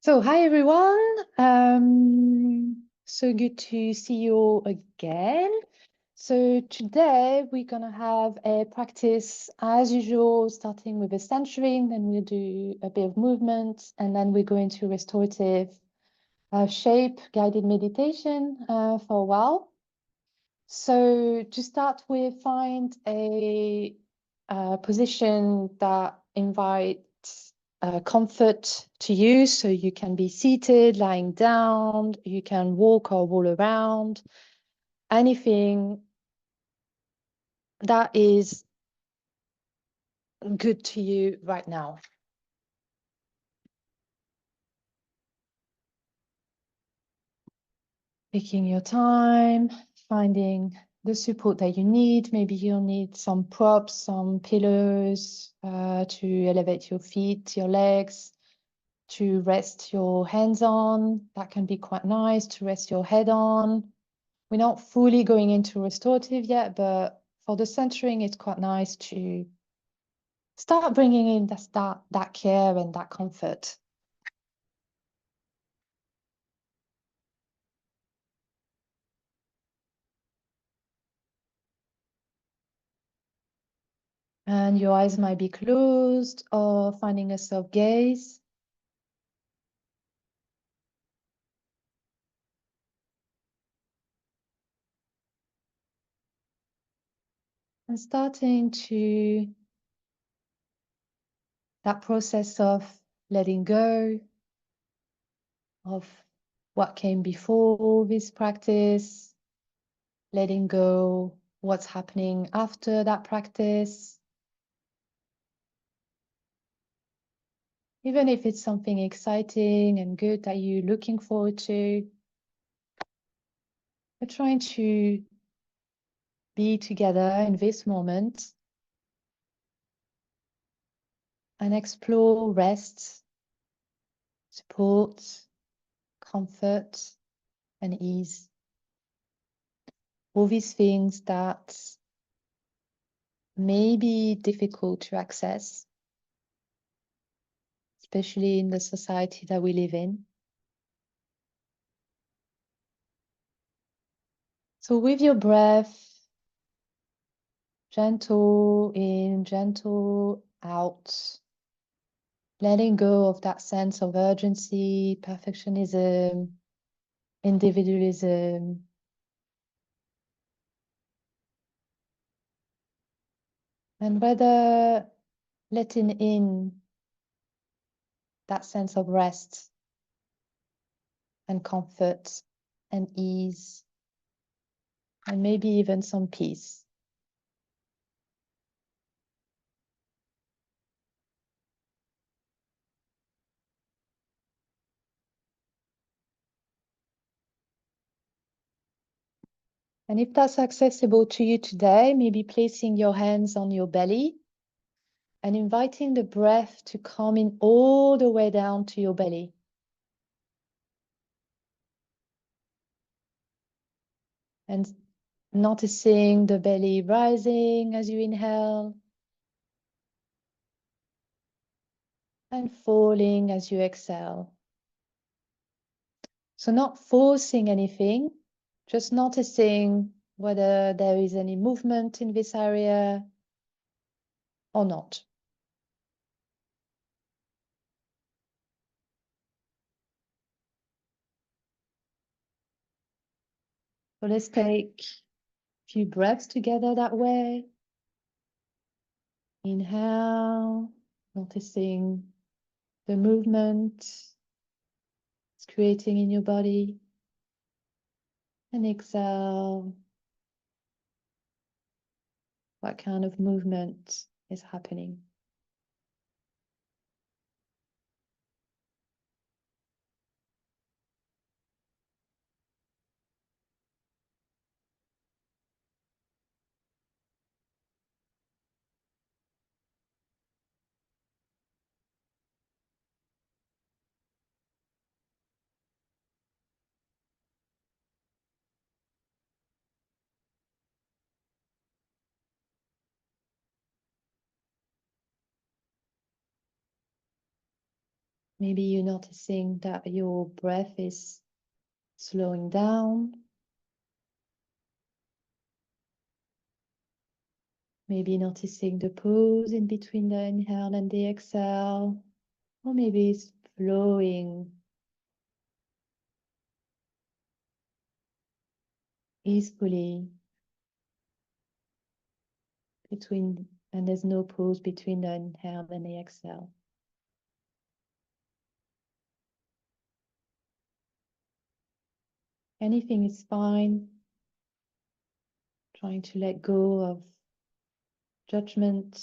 So, hi everyone. So good to see you again. So today we're gonna have a practice as usual, starting with a centering, then we'll do a bit of movement, and then we go into restorative shape guided meditation for a while. So to start with, find a position that invites comfort to you. So you can be seated, lying down, you can walk or roll around, anything that is good to you right now. Taking your time, finding the support that you need. Maybe you'll need some props, some pillows to elevate your feet, your legs, to rest your hands on. That can be quite nice to rest your head on. We're not fully going into restorative yet, but for the centering, it's quite nice to start bringing in that care and that comfort. And your eyes might be closed or finding a soft gaze. And starting to that process of letting go of what came before this practice, letting go what's happening after that practice. Even if it's something exciting and good that you're looking forward to, we're trying to be together in this moment and explore rest, support, comfort, and ease. All these things that may be difficult to access, especially in the society that we live in. So with your breath, gentle in, gentle out, letting go of that sense of urgency, perfectionism, individualism. And whether letting in that sense of rest and comfort and ease, and maybe even some peace. And if that's accessible to you today, maybe placing your hands on your belly and inviting the breath to come in all the way down to your belly. And noticing the belly rising as you inhale and falling as you exhale. So not forcing anything, just noticing whether there is any movement in this area or not. So let's take a few breaths together that way. Inhale, noticing the movement it's creating in your body. And exhale, what kind of movement is happening. Maybe you're noticing that your breath is slowing down. Maybe noticing the pause in between the inhale and the exhale. Or maybe it's flowing easily between, and there's no pause between the inhale and the exhale. Anything is fine. Trying to let go of judgment.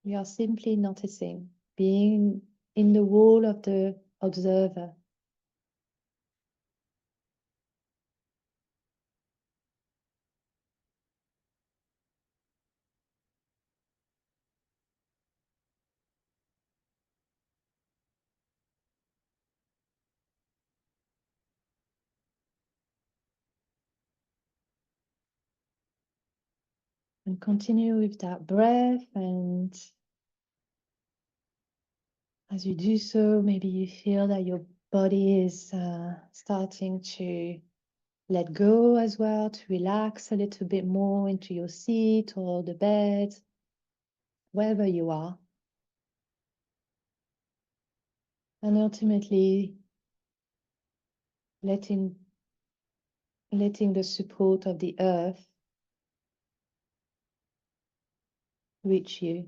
We are simply noticing, being in the role of the observer. And continue with that breath. And as you do so, maybe you feel that your body is starting to let go as well, to relax a little bit more into your seat or the bed, wherever you are. And ultimately, letting the support of the earth reach you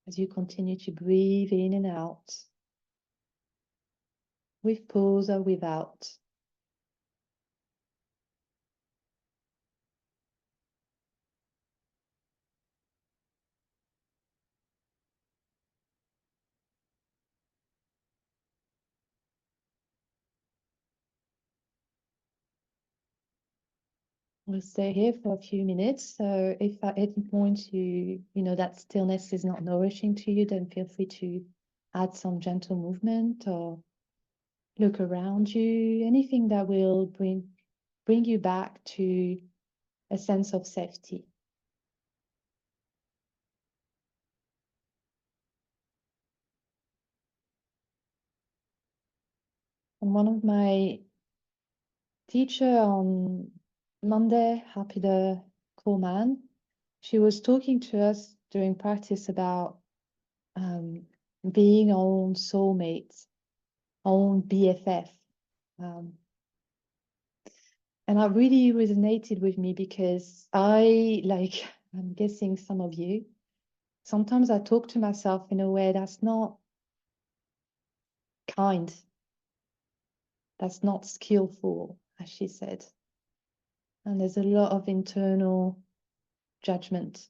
as you continue to breathe in and out, with pause or without. We'll stay here for a few minutes. So if at any point you know that stillness is not nourishing to you, then feel free to add some gentle movement or look around you, anything that will bring you back to a sense of safety. And one of my teacher on Monday, Happy the Coleman, she was talking to us during practice about being our own soulmate, our own BFF. Um, and that really resonated with me because I'm guessing some of you, sometimes I talk to myself in a way that's not kind, that's not skillful, as she said. And there's a lot of internal judgment.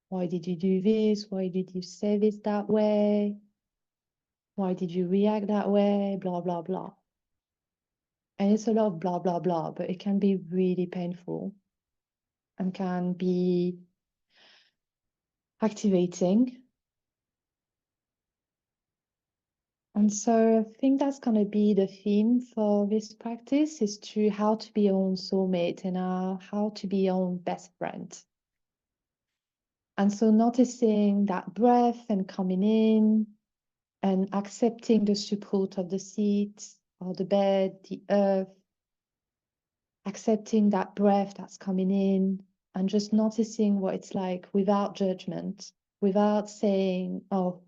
Why did you do this? Why did you say this that way? Why did you react that way? Blah, blah, blah. And it's a lot of blah, blah, blah, but it can be really painful and can be activating. And so I think that's going to be the theme for this practice, is to how to be your own soulmate and how to be your own best friend. And so noticing that breath and coming in and accepting the support of the seat or the bed, the earth, accepting that breath that's coming in and just noticing what it's like without judgment, without saying, oh,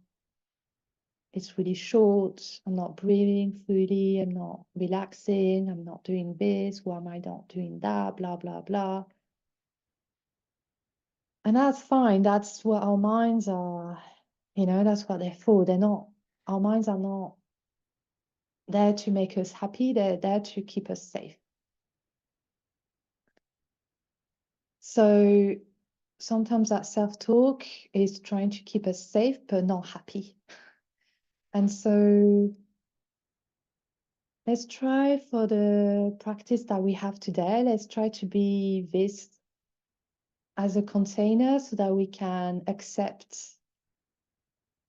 it's really short, I'm not breathing fully, I'm not relaxing, I'm not doing this, why am I not doing that, blah, blah, blah. And that's fine, that's what our minds are, that's what they're for. Our minds are not there to make us happy, they're there to keep us safe. So sometimes that self-talk is trying to keep us safe, but not happy. And so let's try, for the practice that we have today, let's try to be this as a container so that we can accept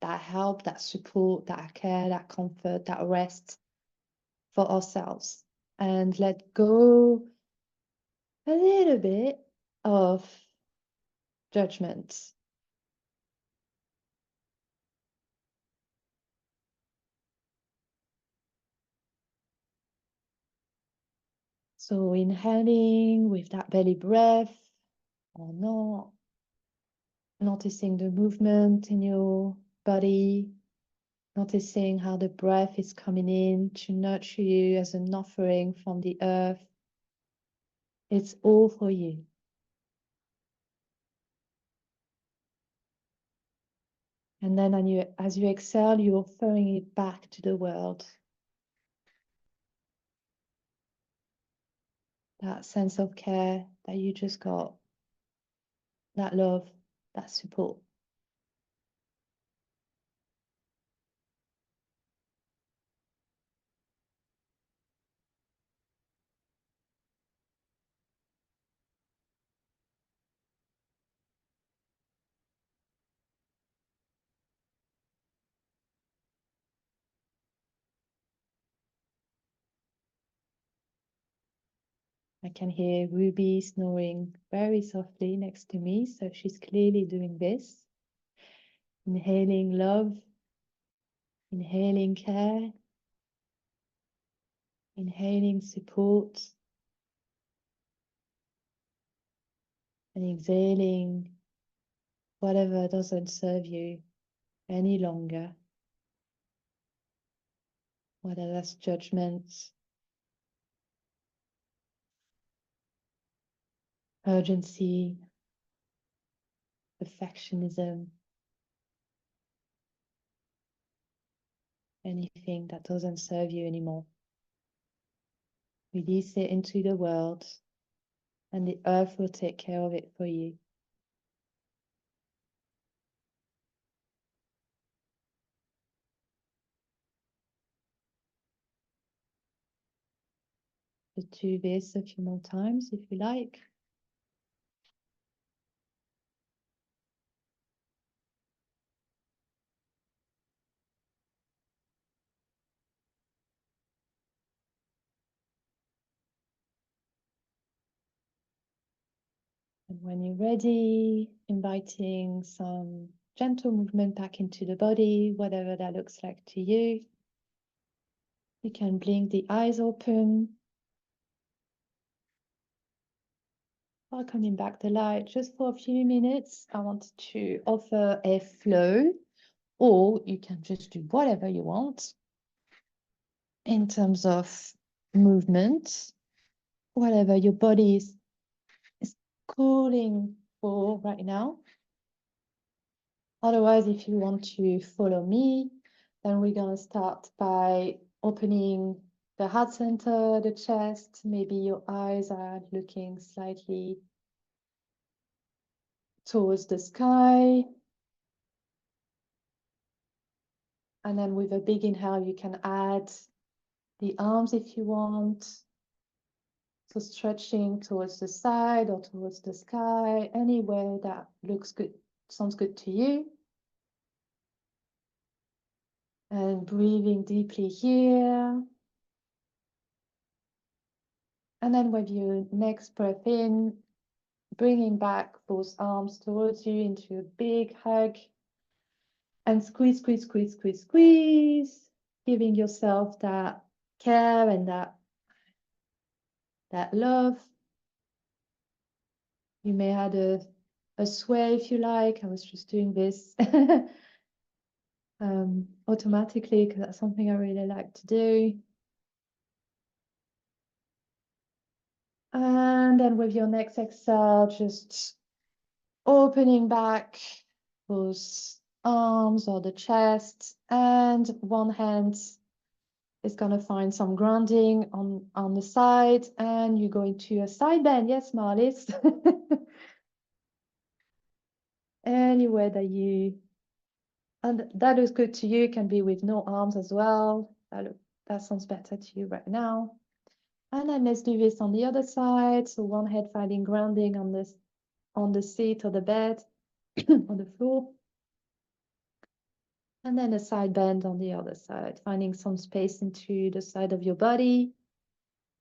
that help, that support, that care, that comfort, that rest for ourselves, and let go a little bit of judgment. So inhaling with that belly breath or not, noticing the movement in your body, noticing how the breath is coming in to nurture you as an offering from the earth. It's all for you. And then as you exhale, you're offering it back to the world. That sense of care that you just got, that love, that support. I can hear Ruby snoring very softly next to me, so she's clearly doing this. Inhaling love, inhaling care, inhaling support, and exhaling whatever doesn't serve you any longer, whether that's judgment, urgency, perfectionism, anything that doesn't serve you anymore. Release it into the world, and the earth will take care of it for you. Just do this a few more times if you like. And when you're ready, inviting some gentle movement back into the body, whatever that looks like to you. You can blink the eyes open, welcoming back the light just for a few minutes. I wanted to offer a flow, or you can just do whatever you want in terms of movement, whatever your body is calling for right now. Otherwise, if you want to follow me, then we're going to start by opening the heart center, the chest. Maybe your eyes are looking slightly towards the sky. And then with a big inhale, you can add the arms if you want. So stretching towards the side or towards the sky, anywhere that looks good, sounds good to you. And breathing deeply here. And then with your next breath in, bringing back both arms towards you into a big hug. And squeeze, squeeze, squeeze, squeeze, squeeze. Giving yourself that care and that love. You may add a sway if you like. I was just doing this automatically because that's something I really like to do. And then with your next exhale, just opening back those arms or the chest, and one hand is going to find some grounding on the side, and you go into a side bend. Yes, Marlies. Anywhere that you, and that looks good to you, can be with no arms as well. That sounds better to you right now. And then let's do this on the other side. So one head finding grounding on the seat or the bed, on the floor. And then a side bend on the other side, finding some space into the side of your body.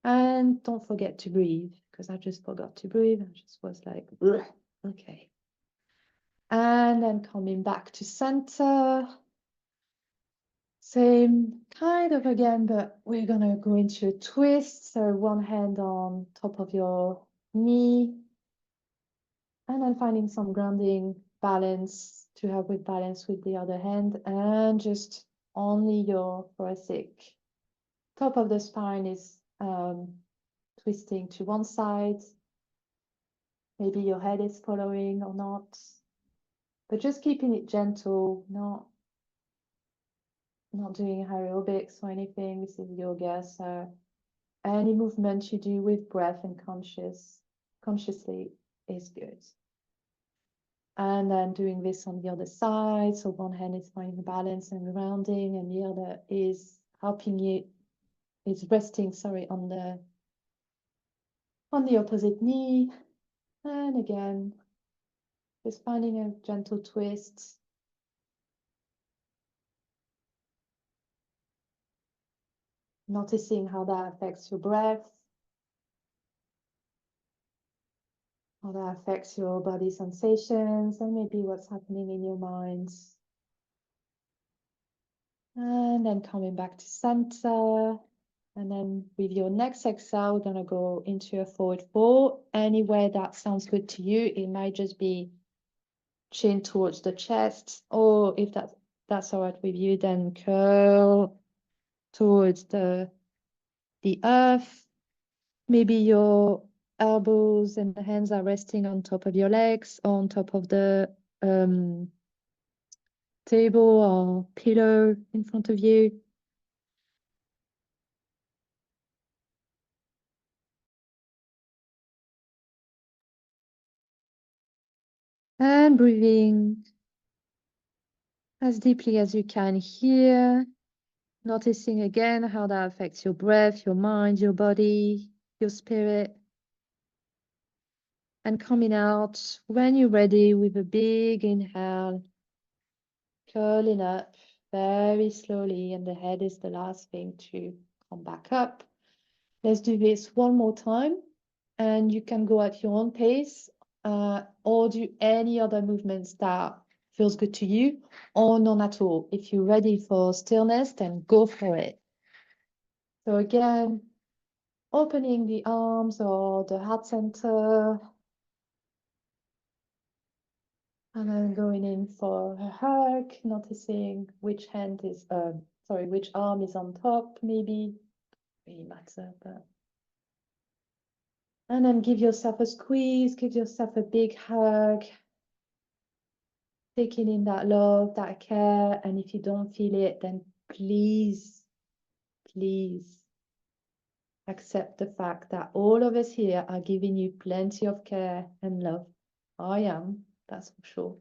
And don't forget to breathe, because I just forgot to breathe. I just was like, ugh, okay. And then coming back to center. Same kind of again, but we're gonna go into a twist. So one hand on top of your knee, and then finding some grounding balance to help with balance with the other hand, and just only your thoracic top of the spine is twisting to one side. Maybe your head is following or not, but just keeping it gentle, not doing aerobics or anything. This is yoga, so any movement you do with breath and consciously is good. And then doing this on the other side. So one hand is finding balance and grounding, and the other is helping you, is resting, sorry, on the opposite knee. And again, just finding a gentle twist. Noticing how that affects your breath, how that affects your body sensations, and maybe what's happening in your mind. And then coming back to center. And then with your next exhale, we're going to go into a forward fold. Anywhere that sounds good to you. It might just be chin towards the chest, or if that's all right with you, then curl towards the earth. Maybe your elbows and the hands are resting on top of your legs, or on top of the table or pillow in front of you. And breathing as deeply as you can here. Noticing again how that affects your breath, your mind, your body, your spirit. And coming out when you're ready with a big inhale, curling up very slowly, and the head is the last thing to come back up. Let's do this one more time, and you can go at your own pace, or do any other movements that feels good to you, or none at all. If you're ready for stillness, then go for it. So again, opening the arms or the heart center, and then going in for a hug, noticing which hand is, which arm is on top, maybe, really matter, but. And then give yourself a squeeze, give yourself a big hug, taking in that love, that care, and if you don't feel it, then please, please accept the fact that all of us here are giving you plenty of care and love. I am, that's for sure.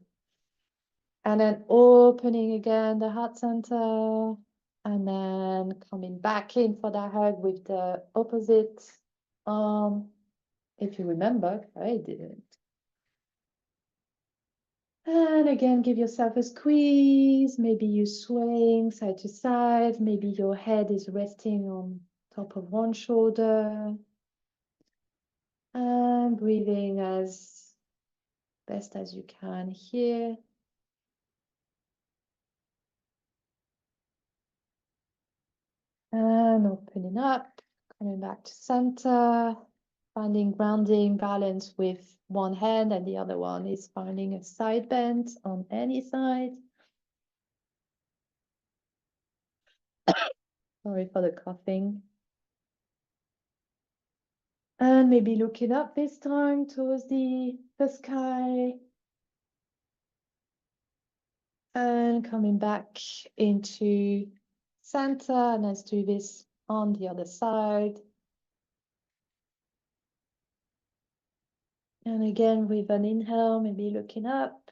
And then opening again the heart center, and then coming back in for that hug with the opposite arm. If you remember, I didn't. And again, give yourself a squeeze. Maybe you swing side to side. Maybe your head is resting on top of one shoulder. And breathing as best as you can here. And opening up, coming back to center, finding grounding balance with one hand, and the other one is finding a side bend on any side. Sorry for the coughing. And maybe looking up this time towards the sky. And coming back into center, and let's do this on the other side. And again, with an inhale, maybe looking up.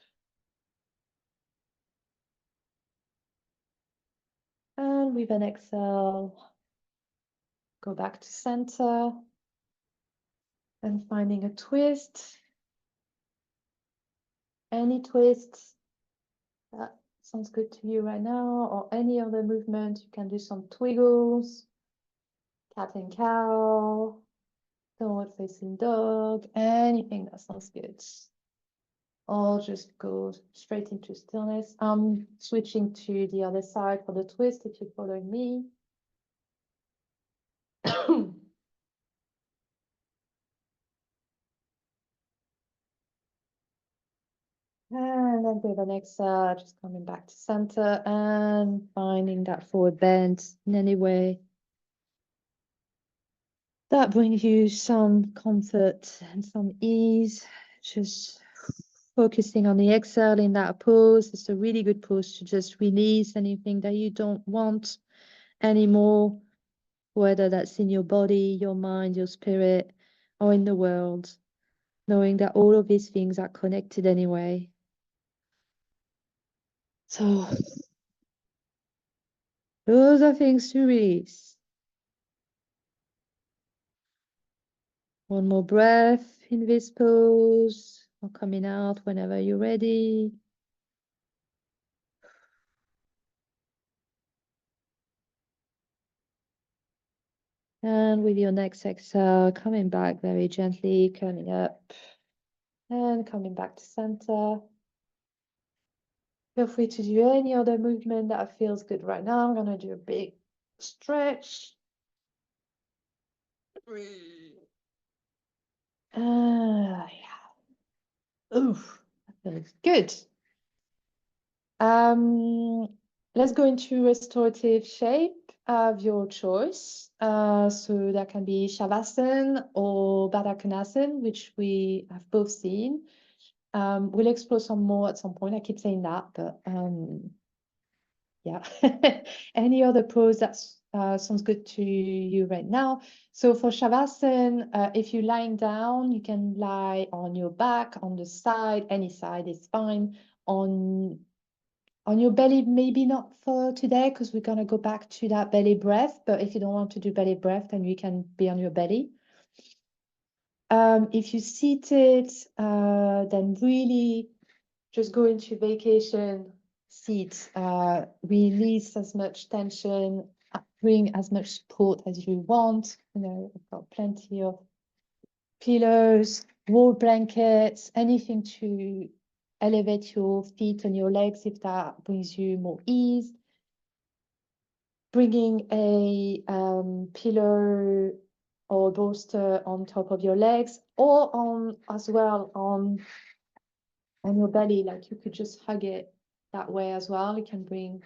And with an exhale, go back to center. And finding a twist. Any twist that sounds good to you right now, or any other movement. You can do some twiggles, cat and cow, downward facing dog, anything that sounds good. or just go straight into stillness. I'm switching to the other side for the twist if you're following me. And then with an exhale, just coming back to center and finding that forward bend in any way that brings you some comfort and some ease. Just focusing on the exhale in that pose. It's a really good pose to just release anything that you don't want anymore, whether that's in your body, your mind, your spirit, or in the world, knowing that all of these things are connected anyway. So those are things to release. One more breath in this pose, or coming out whenever you're ready. And with your next exhale, coming back very gently, coming up and coming back to center. Feel free to do any other movement that feels good right now. I'm going to do a big stretch. Yeah. Oof, that feels good. Let's go into restorative shape of your choice. So that can be Shavasana or Baddha Konasana, which we have both seen. We'll explore some more at some point. I keep saying that, but yeah. Any other pose that sounds good to you right now? So for Shavasana, if you're lying down, you can lie on your back, on the side, any side is fine. On your belly, maybe not for today, because we're going to go back to that belly breath. But if you don't want to do belly breath, then you can be on your belly. If you're seated, then really just go into vacation seat. Release as much tension, bring as much support as you want. You know, I've got plenty of pillows, wool blankets, anything to elevate your feet and your legs if that brings you more ease. Bringing a pillow or bolster on top of your legs, or on as well on your belly, like you could just hug it that way as well. It can bring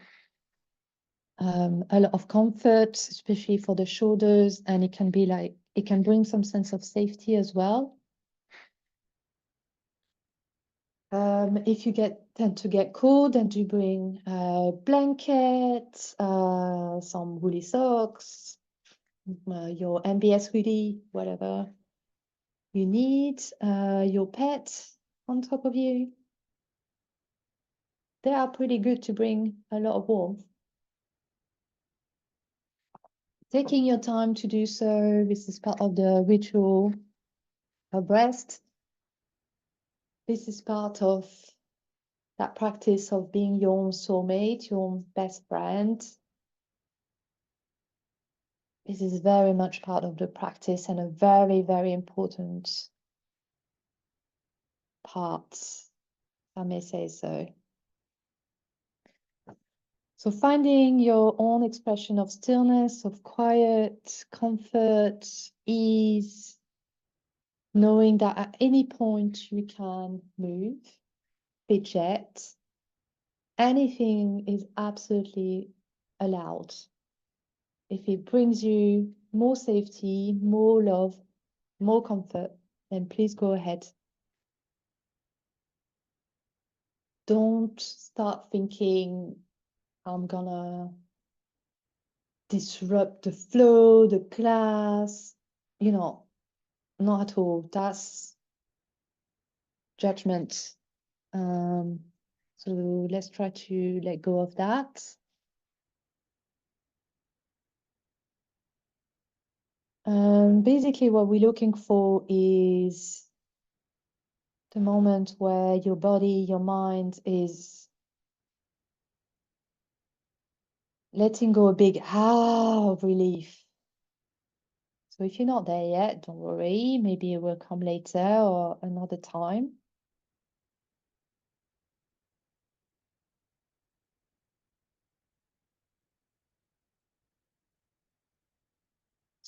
a lot of comfort, especially for the shoulders, and it can bring some sense of safety as well. If you tend to get cold, then do bring a blanket, some woolly socks, your MBS hoodie, whatever you need, your pet on top of you. They are pretty good to bring a lot of warmth. Taking your time to do so, this is part of the ritual of rest. This is part of that practice of being your own soulmate, your own best friend. This is very much part of the practice and a very, very important part, if I may say so. So finding your own expression of stillness, of quiet, comfort, ease, knowing that at any point you can move, fidget, anything is absolutely allowed. If it brings you more safety, more love, more comfort, then please go ahead. Don't start thinking, I'm gonna disrupt the flow, the class, you know, not at all. That's judgment. So let's try to let go of that. Basically, what we're looking for is the moment where your body, your mind is letting go a big of relief. So if you're not there yet, don't worry. Maybe it will come later or another time.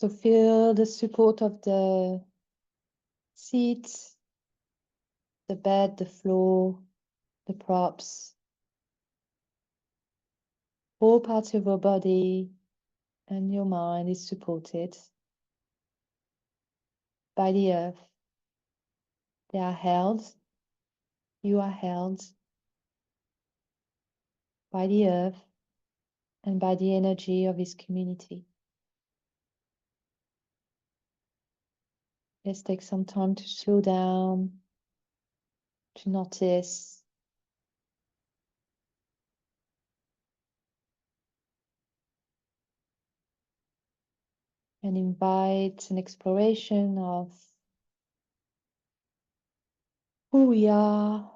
So feel the support of the seat, the bed, the floor, the props, all parts of your body and your mind is supported by the earth. They are held, you are held by the earth and by the energy of this community. Let's take some time to slow down, to notice, and invite an exploration of who we are,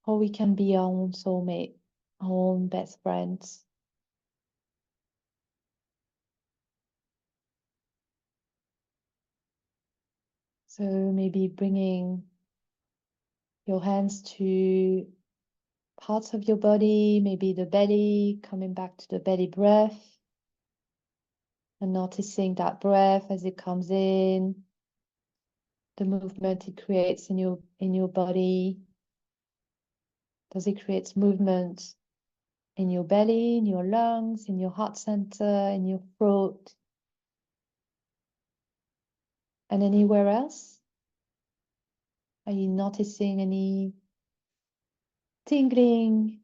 how we can be our own soulmate, our own best friends. So maybe bringing your hands to parts of your body, maybe the belly, coming back to the belly breath, and noticing that breath as it comes in, the movement it creates in your body. Does it create movement in your belly, in your lungs, in your heart center, in your throat, and anywhere else? Are you noticing any tingling,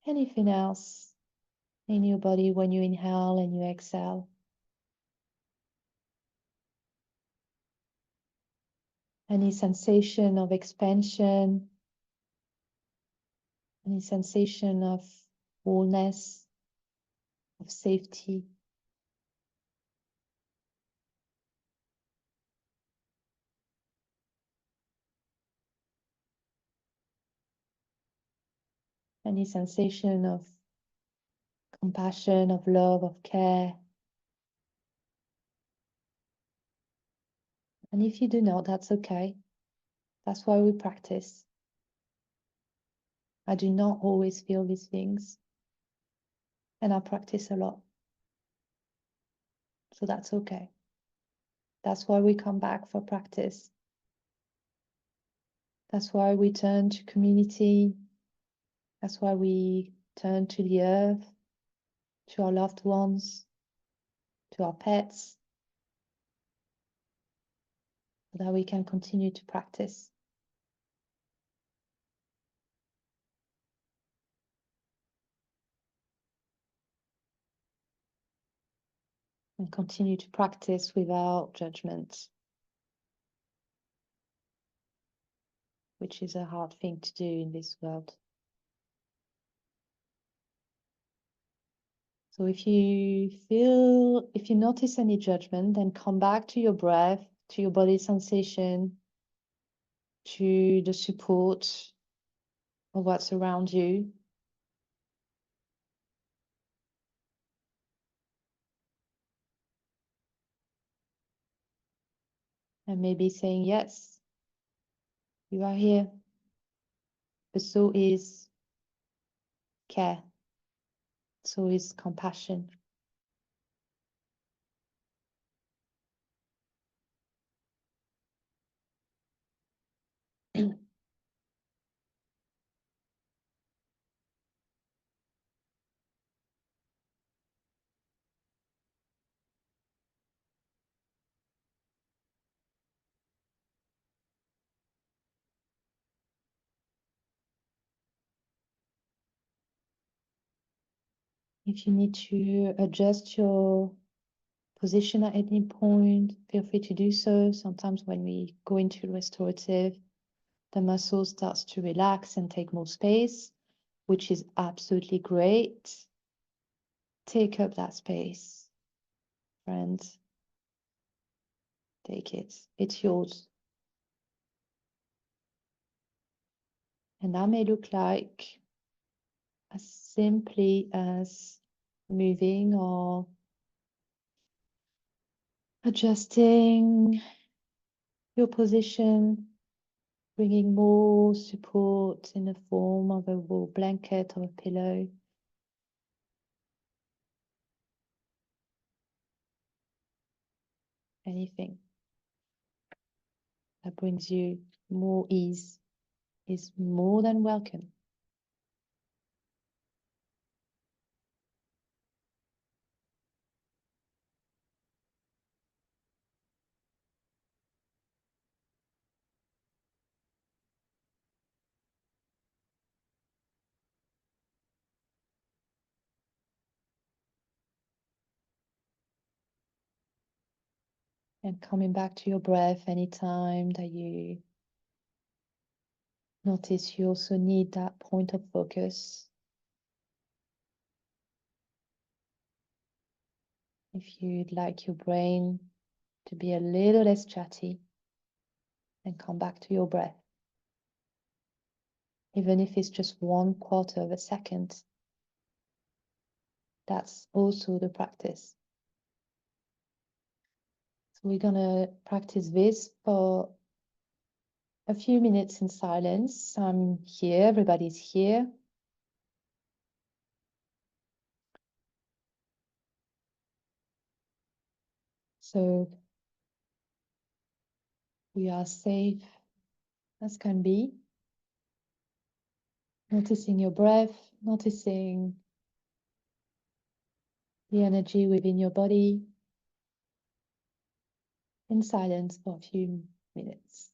anything else in your body when you inhale and you exhale? Any sensation of expansion, any sensation of wholeness, of safety? Any sensation of compassion, of love, of care? And if you do not, that's okay. That's why we practice. I do not always feel these things, and I practice a lot. So that's okay. That's why we come back for practice. That's why we turn to community. That's why we turn to the earth, to our loved ones, to our pets, so that we can continue to practice. And continue to practice without judgment, which is a hard thing to do in this world. So if you notice any judgment, then come back to your breath, to your body sensation, to the support of what's around you. And maybe saying, yes, you are here, but so is care, so is compassion. If you need to adjust your position at any point, feel free to do so. Sometimes when we go into restorative, the muscle starts to relax and take more space, which is absolutely great. Take up that space, friends. Take it. It's yours. And that may look like as simply as moving or adjusting your position, bringing more support in the form of a wool blanket or a pillow. anything that brings you more ease is more than welcome. And coming back to your breath anytime that you notice you also need that point of focus. If you'd like your brain to be a little less chatty, then come back to your breath. Even if it's just 1/4 of a second, that's also the practice. So we're gonna practice this for a few minutes in silence. I'm here, everybody's here. So we are safe as can be. Noticing your breath, noticing the energy within your body in silence for a few minutes.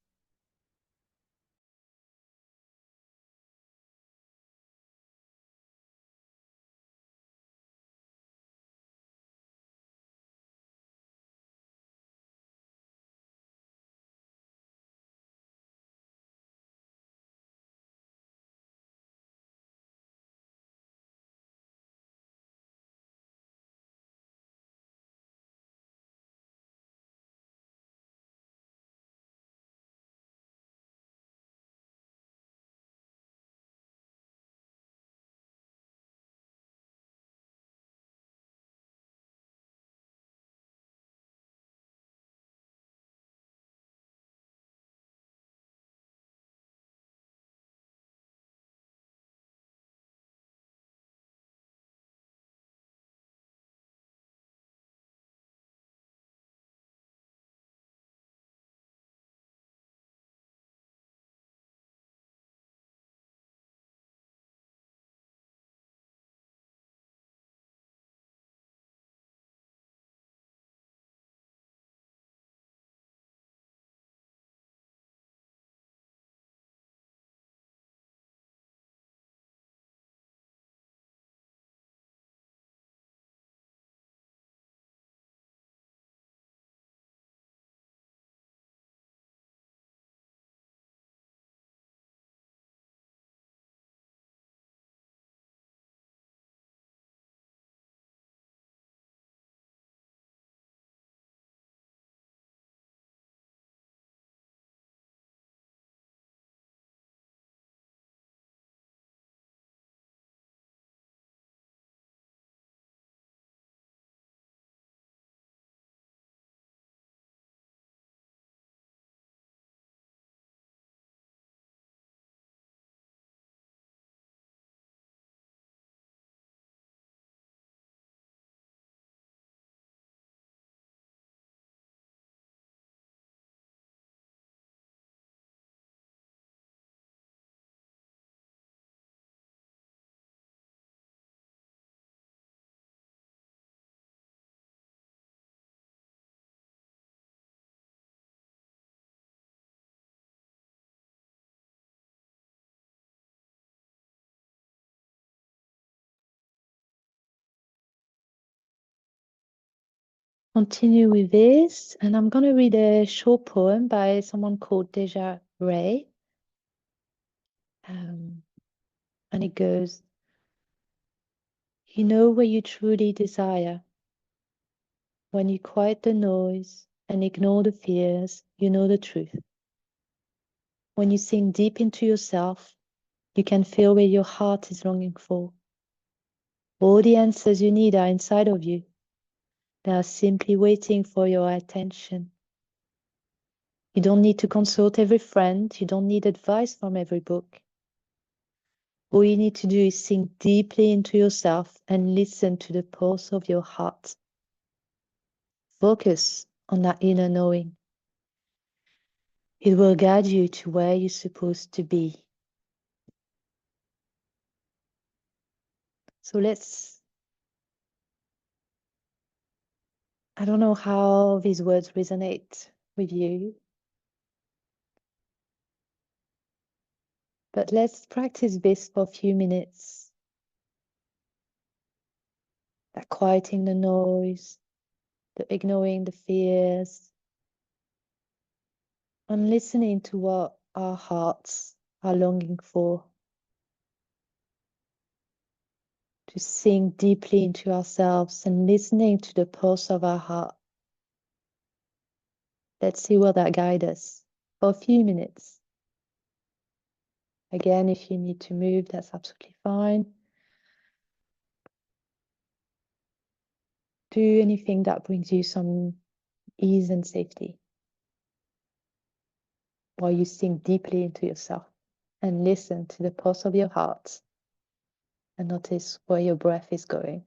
Continue with this, and I'm going to read a short poem by someone called Deja Ray. And it goes, you know what you truly desire. When you quiet the noise and ignore the fears, you know the truth. When you sink deep into yourself, you can feel where your heart is longing for. All the answers you need are inside of you. They are simply waiting for your attention. You don't need to consult every friend. You don't need advice from every book. All you need to do is sink deeply into yourself and listen to the pulse of your heart. Focus on that inner knowing. It will guide you to where you're supposed to be. So I don't know how these words resonate with you, but let's practice this for a few minutes. That quieting the noise, the ignoring the fears, and listening to what our hearts are longing for. To sink deeply into ourselves and listening to the pulse of our heart. Let's see where that guides us for a few minutes. Again, if you need to move, that's absolutely fine. Do anything that brings you some ease and safety while you sink deeply into yourself and listen to the pulse of your heart and notice where your breath is going.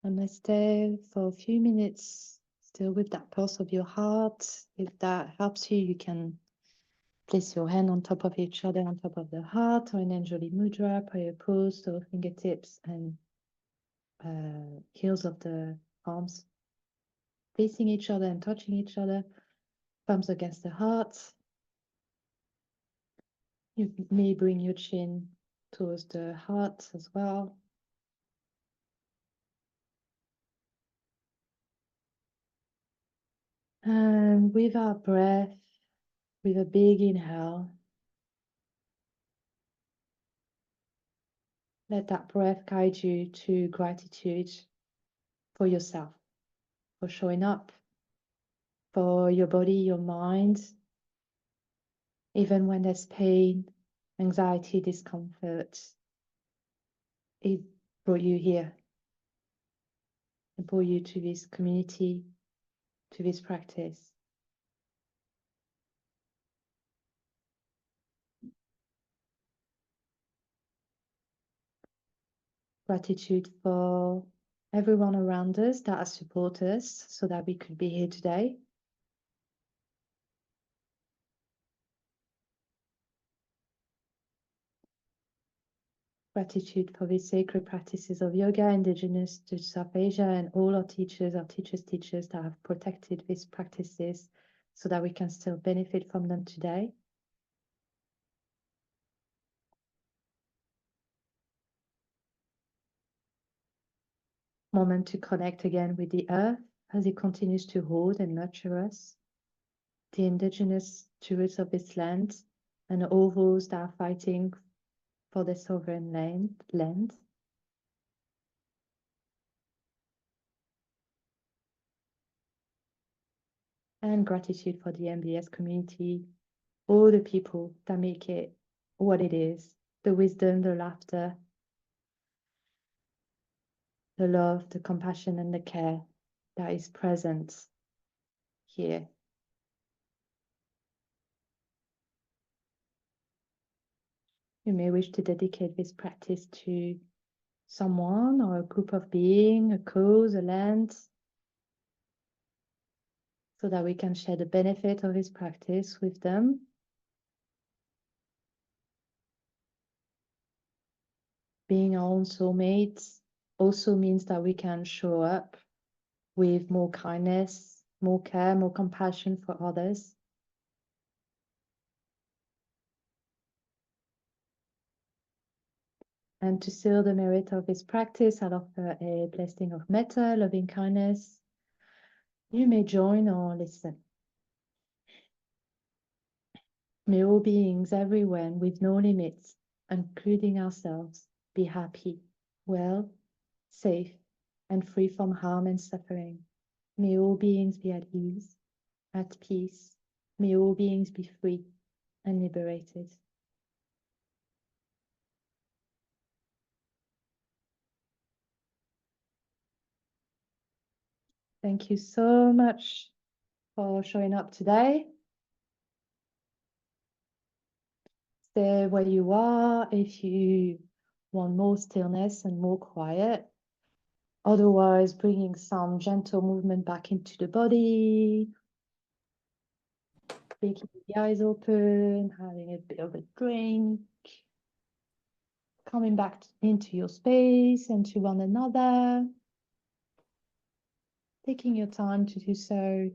And let's stay for a few minutes still with that pulse of your heart. If that helps you, you can place your hand on top of each other, on top of the heart, or in Anjali Mudra, prayer pose, so fingertips and heels of the palms facing each other and touching each other, palms against the heart. You may bring your chin towards the heart as well. And with our breath, with a big inhale, let that breath guide you to gratitude for yourself, for showing up, for your body, your mind, even when there's pain, anxiety, discomfort. It brought you here. and brought you to this community, to this practice. Gratitude for everyone around us that has supported us so that we could be here today. Gratitude for the sacred practices of yoga indigenous to South Asia and all our teachers that have protected these practices so that we can still benefit from them today. Moment to connect again with the earth as it continues to hold and nurture us, the indigenous stewards of this land, and all those that are fighting for the sovereign land. And gratitude for the MBS community, all the people that make it what it is, the wisdom, the laughter, the love, the compassion, and the care that is present here. You may wish to dedicate this practice to someone or a group of beings, a cause, a land, so that we can share the benefit of this practice with them. Being our own soulmates also means that we can show up with more kindness, more care, more compassion for others. And to seal the merit of this practice, I'll offer a blessing of metta, loving kindness. You may join or listen. May all beings everywhere with no limits, including ourselves, be happy, well, safe, and free from harm and suffering. May all beings be at ease, at peace. May all beings be free and liberated. Thank you so much for showing up today. Stay where you are if you want more stillness and more quiet. Otherwise, bringing some gentle movement back into the body, keeping the eyes open, having a bit of a drink, coming back into your space and to one another, taking your time to do so.